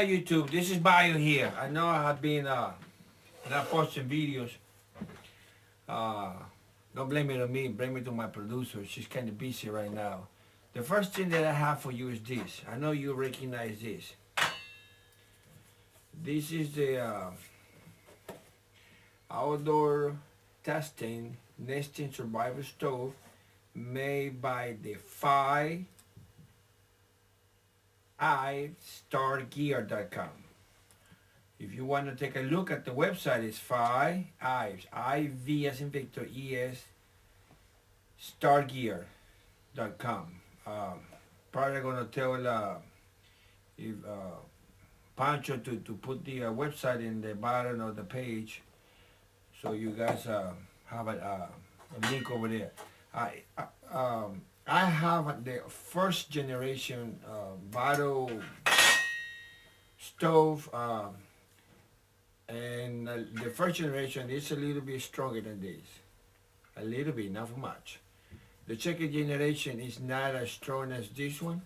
Hi YouTube, this is Bayu here. I know I have been not posting videos. Uh, don't blame it on me, blame it on my producer. She's kind of busy right now. The first thing that I have for you is this. I know you recognize this. This is the outdoor testing nesting survival stove made by the 5ivestargear.com. If you want to take a look at the website, it's 5ives, I-V as in Victor, E-S, stargear.com. Probably going to tell if Pancho to put the website in the bottom of the page so you guys have a link over there. I have the first generation bottle stove, and the first generation is a little bit stronger than this. A little bit, not for much. The second generation is not as strong as this one.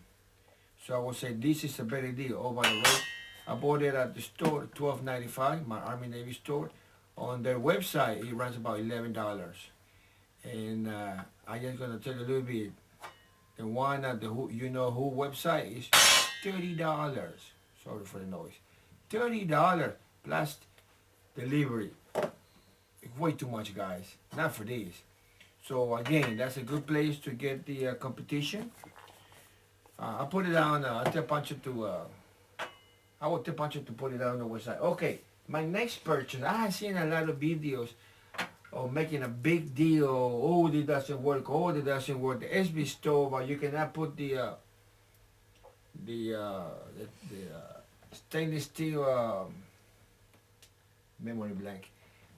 So I would say this is a better deal. Oh, by the way, I bought it at the store, $12.95, my Army Navy store. On their website, it runs about $11. And I'm just gonna tell you a little bit. The one at the who website is $30. Sorry for the noise. $30 plus delivery. Way too much, guys. Not for this. So again, that's a good place to get the competition. I'll put it down. I'll tell Pancho to. I will tell Pancho to put it down on the website. Okay, my next purchase. I have seen a lot of videos of making a big deal. Oh, it doesn't work. Oh, it doesn't work. The SB stove. You cannot put the stainless steel memory blank.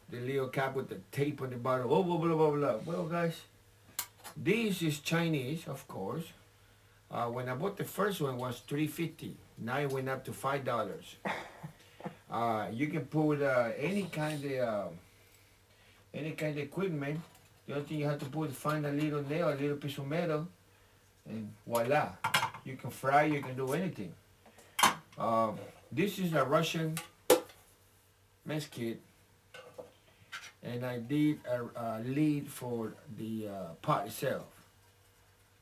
The little cap with the tape on the bottom. Oh, blah, blah, blah, blah. Well, guys, this is Chinese, of course. When I bought the first one, it was $3.50. Now it went up to $5. You can put any kind of equipment. The only thing you have to put is find a little nail, a little piece of metal, and voila. You can fry, you can do anything. This is a Russian mess kit. And I did a lead for the pot itself.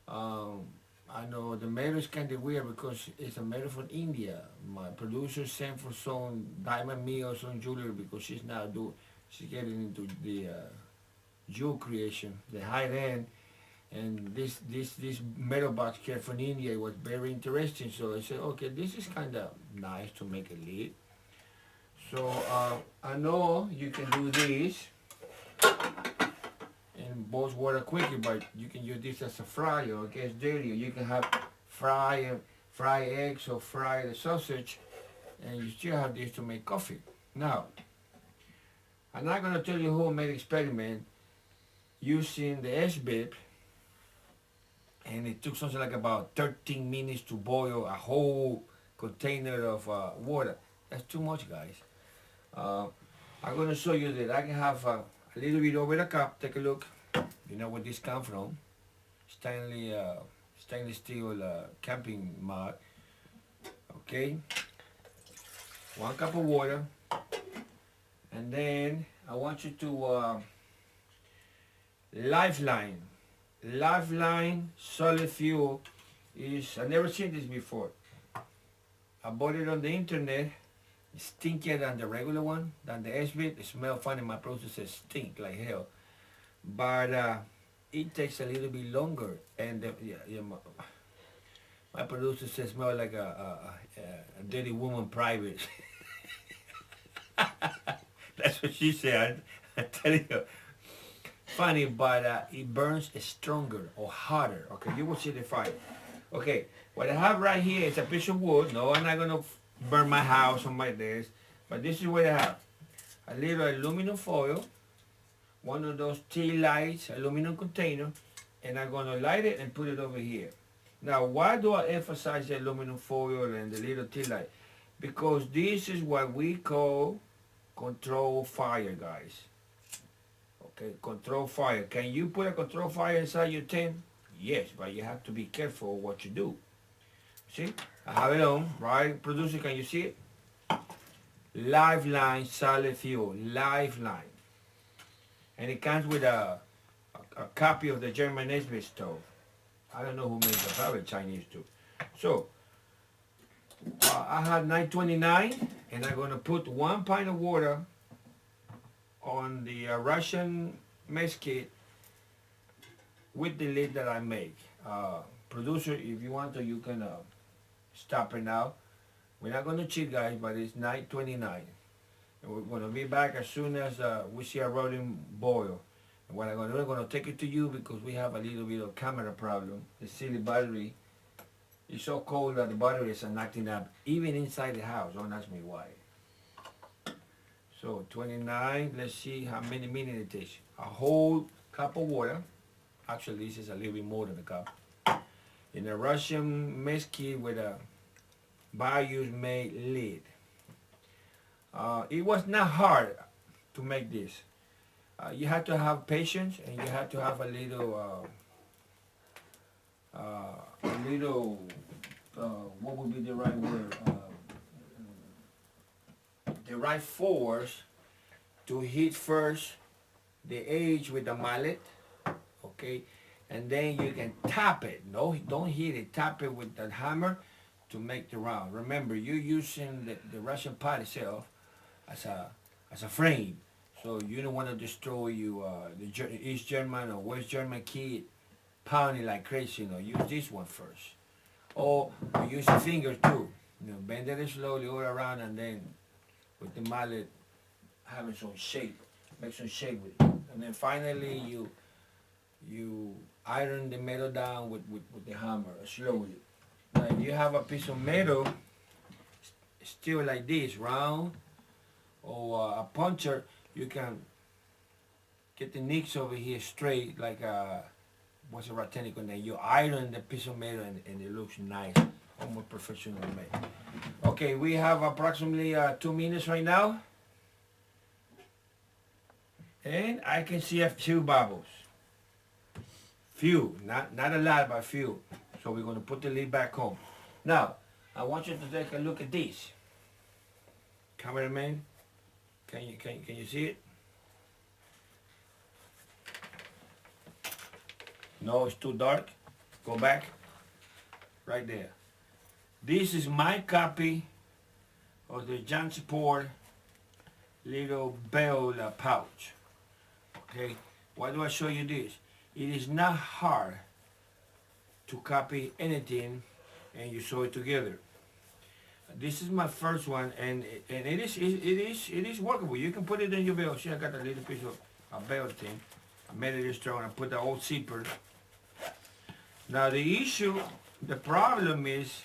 I know the metal is kind of weird because it's a metal from India. My producer sent for some diamond me or some jewelry because she's getting into the jewel creation, the high end. And this metal box came from India. It was very interesting. So I said, okay, this is kind of nice to make a lid. So I know you can do this and both water quickly, but you can use this as a fryer. Or it gets dirty. You can have fry eggs or fry the sausage, and you still have this to make coffee. Now, I'm not going to tell you who made experiment using the S-bib, and it took something like about 13 minutes to boil a whole container of water. That's too much, guys. I'm going to show you that I can have a little bit over the cup. Take a look. You know where this comes from. Stainless steel camping mug. Okay. 1 cup of water. And then I want you to Lifeline. Lifeline solid fuel is, I've never seen this before. I bought it on the internet. It's stinkier than the regular one, than the S-bit. It smells funny. My producer says stink like hell. But it takes a little bit longer. And my producer says smell like a dirty woman private. That's what she said. I tell you. Funny, but it burns stronger or hotter. Okay, you will see the fire. Okay, what I have right here is a piece of wood. No, I'm not going to burn my house on my desk. But this is what I have. A little aluminum foil. One of those tea lights, aluminum container. And I'm going to light it and put it over here. Now, why do I emphasize the aluminum foil and the little tea light? Because this is what we call control fire, guys. Okay, control fire. Can you put a control fire inside your tent? Yes, but you have to be careful what you do. See, I have it on, right? Producer, can you see it? Lifeline solid fuel, Lifeline. And it comes with a copy of the German Nesbitt stove. I don't know who made it, probably Chinese too. So, I have 929, and I'm gonna put 1 pint of water on the Russian mess kit with the lid that I make. Producer, if you want to, you can stop it now. We're not gonna cheat, guys, but it's 929. And we're gonna be back as soon as we see a rolling boil. And what I'm gonna do, I'm gonna take it to you because we have a little bit of camera problem. The silly battery is so cold that the battery is acting up, even inside the house. Don't ask me why. So 29, let's see how many minutes it takes. A whole cup of water. Actually, this is a little bit more than a cup. In a Russian mess kit with a Bayu's made lid. It was not hard to make this. You have to have patience, and you have to have a little, what would be the right word? The right force to hit first the edge with the mallet, okay? And then you can tap it. No, don't hit it. Tap it with that hammer to make the round. Remember, you're using the Russian pot itself as a frame, so you don't want to destroy the East German or West German kid pounding like crazy. Use this one first, or use your fingers too. Bend it slowly all around, and then with the mallet having some shape, make some shape with it, and then finally you iron the metal down with the hammer slowly. Now, if you have a piece of metal still like this, round, or a puncher, you can get the nicks over here straight, like what's a rectangle name. You iron the piece of metal, and it looks nice, almost professional made. Okay, we have approximately 2 minutes right now, and I can see a few bubbles. Few, not a lot, but few. So we're gonna put the lid back on. Now, I want you to take a look at this. Cameraman, can you see it? No, it's too dark. Go back. Right there. This is my copy of the John Support little bell pouch. Okay, why do I show you this? It is not hard to copy anything and you sew it together. This is my first one, and it is workable. You can put it in your belt. See, I got a little piece of a belt thing. I made it strong. I put the old zipper. Now the problem is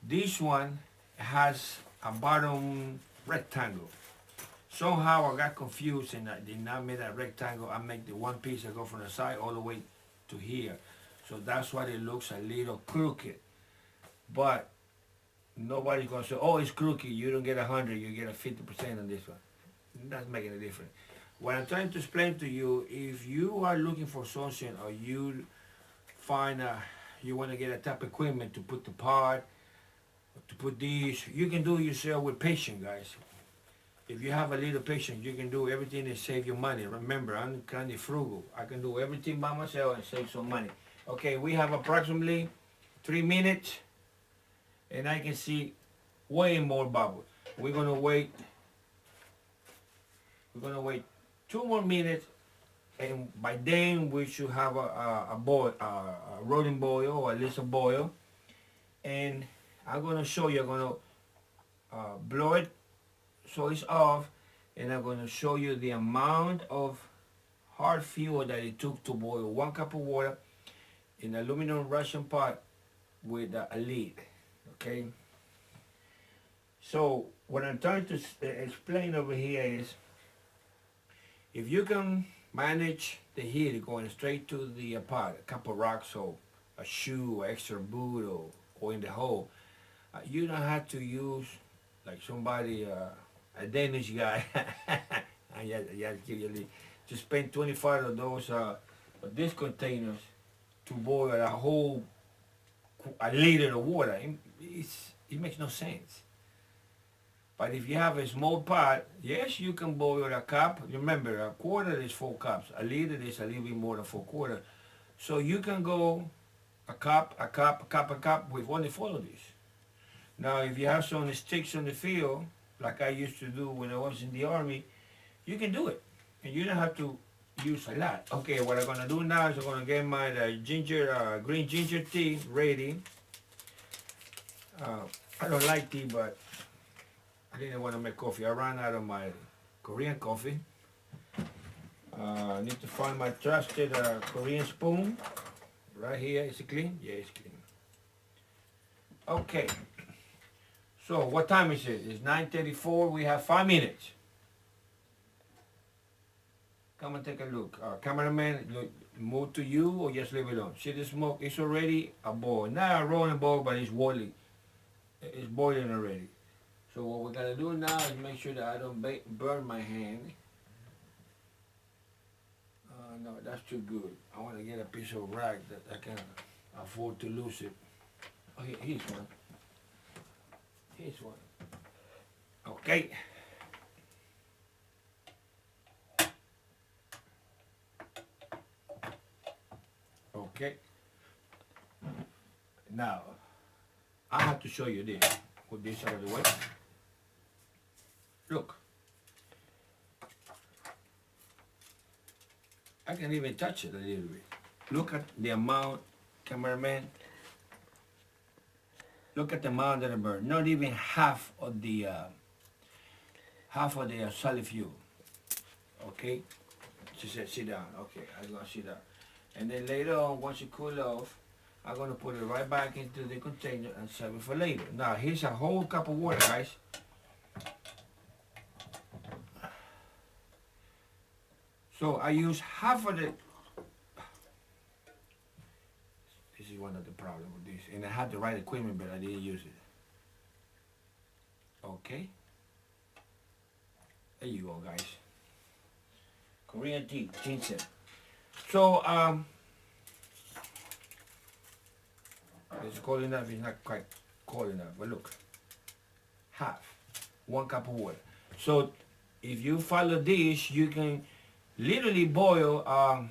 this one has a bottom rectangle. Somehow I got confused and I did not make that rectangle. I make the one piece that go from the side all the way to here. So that's why it looks a little crooked. But nobody's gonna say, oh, it's crooked, you don't get 100, you get a 50% on this one. That's making a difference. What I'm trying to explain to you, if you are looking for something, or you find you want to get a type of equipment to put the part, to put these, you can do it yourself with patience, guys. If you have a little patience, you can do everything and save your money. Remember, I'm kind of frugal. I can do everything by myself and save some money. Okay, we have approximately 3 minutes, and I can see way more bubbles. We're gonna wait 2 more minutes, and by then we should have a rolling boil, or at least a boil. And I'm gonna show you. I'm gonna blow it so it's off, and I'm gonna show you the amount of hard fuel that it took to boil 1 cup of water in an aluminum Russian pot with a lid. Okay. So what I'm trying to explain over here is, if you can manage the heat going straight to the pot, a couple of rocks or a shoe or extra boot, or in the hole, you don't have to use like somebody, a Danish guy, to spend 25 of those these containers to boil a liter of water. It makes no sense. But if you have a small pot, yes, you can boil a cup. Remember, a quarter is 4 cups. A liter is a little bit more than 4 quarters. So you can go a cup, a cup, a cup, a cup with only 4 of these. Now, if you have some sticks on the field, like I used to do when I was in the army, you can do it. And you don't have to use a lot. Okay, what I'm gonna do now is I'm gonna get my green ginger tea ready. I don't like tea, but I didn't want to make coffee. I ran out of my Korean coffee. I need to find my trusted Korean spoon. Right here, is it clean? Yeah, it's clean. Okay. So what time is it? It's 9:34. We have 5 minutes. Come and take a look. Cameraman, look, move to you or just leave it on. See the smoke? It's already a boil. Not a rolling boil, but it's boiling. It's boiling already. So what we're gonna do now is make sure that I don't burn my hand. No, that's too good. I want to get a piece of rag that I can afford to lose it. Oh, here's one. Here's one. Okay. Okay. Now, I have to show you this. Put this out of the way. Look. I can even touch it a little bit. Look at the amount, cameraman. Look at the amount that I burned. Not even half of the solid fuel. Okay? She said, sit down. Okay, I'm gonna sit down. And then later on, once it cool off, I'm gonna put it right back into the container and save it for later. Now here's a whole cup of water, guys. So I use half of the. This is one of the problems with this, and I had the right equipment, but I didn't use it. Okay. There you go, guys. Korean tea, ginseng. So it's cold enough. It's not quite cold enough, but look, half, 1 cup of water. So if you follow this, you can literally boil a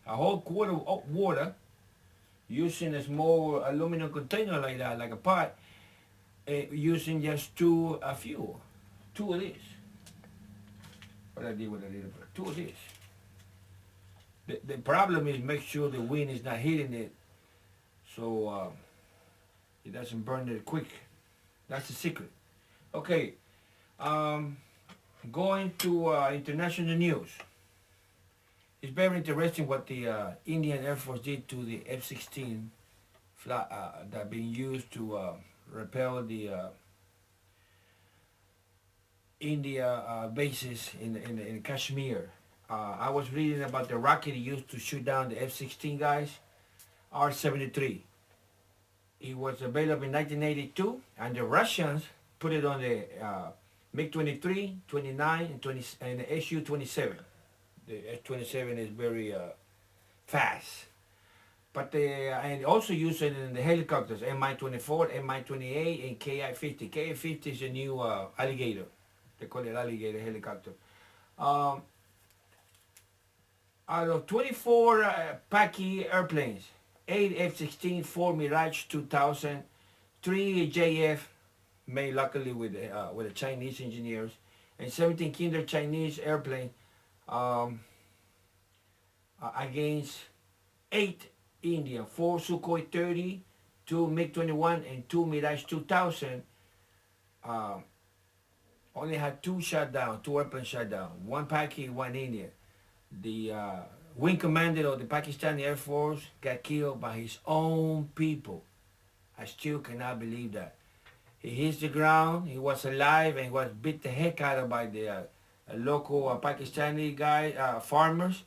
whole quarter of water using a small aluminum container like that, like a pot, using just 2 fuel, 2 of this. What I did with a little bit, 2 of this. The problem is make sure the wind is not hitting it, so it doesn't burn it quick. That's the secret. Okay, going to international news. It's very interesting what the Indian Air Force did to the F-16 that being used to repel the India bases in Kashmir. I was reading about the rocket used to shoot down the F-16 guys, R-73. It was developed in 1982, and the Russians put it on the MiG-23, 29, and the Su-27. The S-27 is very fast. But and also use it in the helicopters, Mi-24, Mi-28, and Ki-50. Ki-50 is a new alligator. They call it alligator helicopter. Out of 24 Paki airplanes, 8 F-16, 4 Mirage 2000, 3 JF, made luckily with the Chinese engineers, and 17 Kinder Chinese airplane against 8 Indian, 4 Sukhoi 30, 2 MiG-21, and 2 Mirage 2000. Only had 2 shot down, 2 airplanes shot down, 1 Paki, 1 Indian. The wing commander of the Pakistani Air Force got killed by his own people. I still cannot believe that. He hits the ground, he was alive, and he was beat the heck out of by the local Pakistani guy, farmers.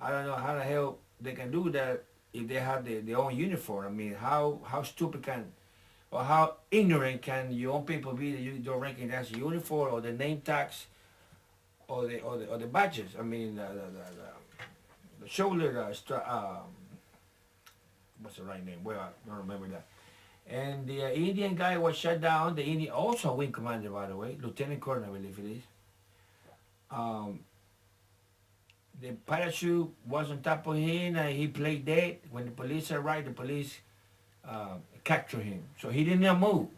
I don't know how the hell they can do that if they have their own uniform. I mean, how stupid can, or how ignorant can your own people be that you don't recognize the uniform or the name tags or the badges? I mean, the shoulder what's the right name? Well, I don't remember that. And the Indian guy was shot down. The Indian, also a wing commander, by the way, Lieutenant Colonel, I believe it is. Um, the parachute was on top of him, and he played dead. When the police arrived, the police captured him. So he did not move.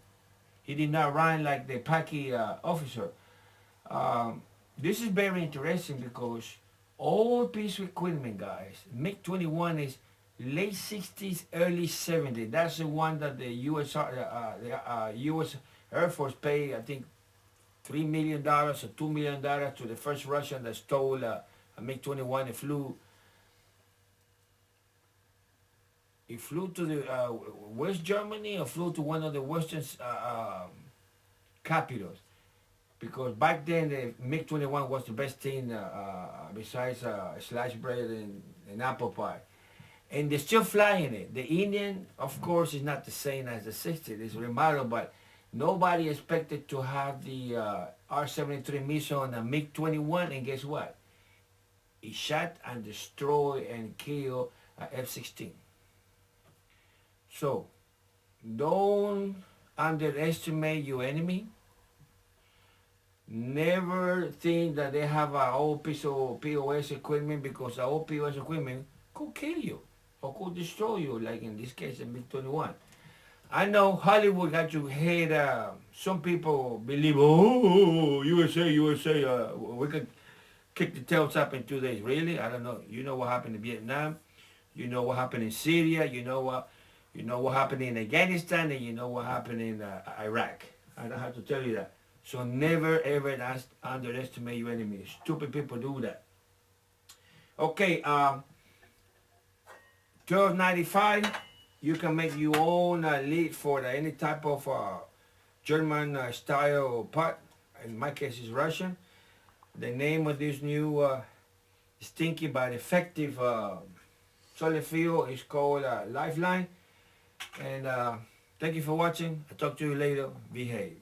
He did not run like the Paki officer. Um, this is very interesting because all piece of equipment, guys, MiG-21 is late 60s, early 70s. That's the one that the U.S. Air Force paid, I think, $3 million or $2 million to the first Russian that stole a MiG-21. It flew to the West Germany, or flew to one of the Western capitals. Because back then the MiG-21 was the best thing besides sliced bread and apple pie. And they're still flying it. The Indian, of course, is not the same as the 60. It's remodeled, but nobody expected to have the R-73 missile on a MiG-21, and guess what? It shot and destroyed and killed F-16. So, don't underestimate your enemy. Never think that they have an old piece of POS equipment, because the old POS equipment could kill you or could destroy you, like in this case, the MiG-21. I know Hollywood got you hate. Some people believe, oh, USA, USA, we could kick the tails up in 2 days. Really? I don't know. You know what happened in Vietnam. You know what happened in Syria. You know what happened in Afghanistan, and you know what happened in Iraq. I don't have to tell you that. So never ever underestimate your enemy. Stupid people do that. Okay, 1295. You can make your own lid for any type of German style pot. In my case, it's Russian. The name of this new stinky but effective solid fuel is called Lifeline. And thank you for watching. I'll talk to you later. Behave.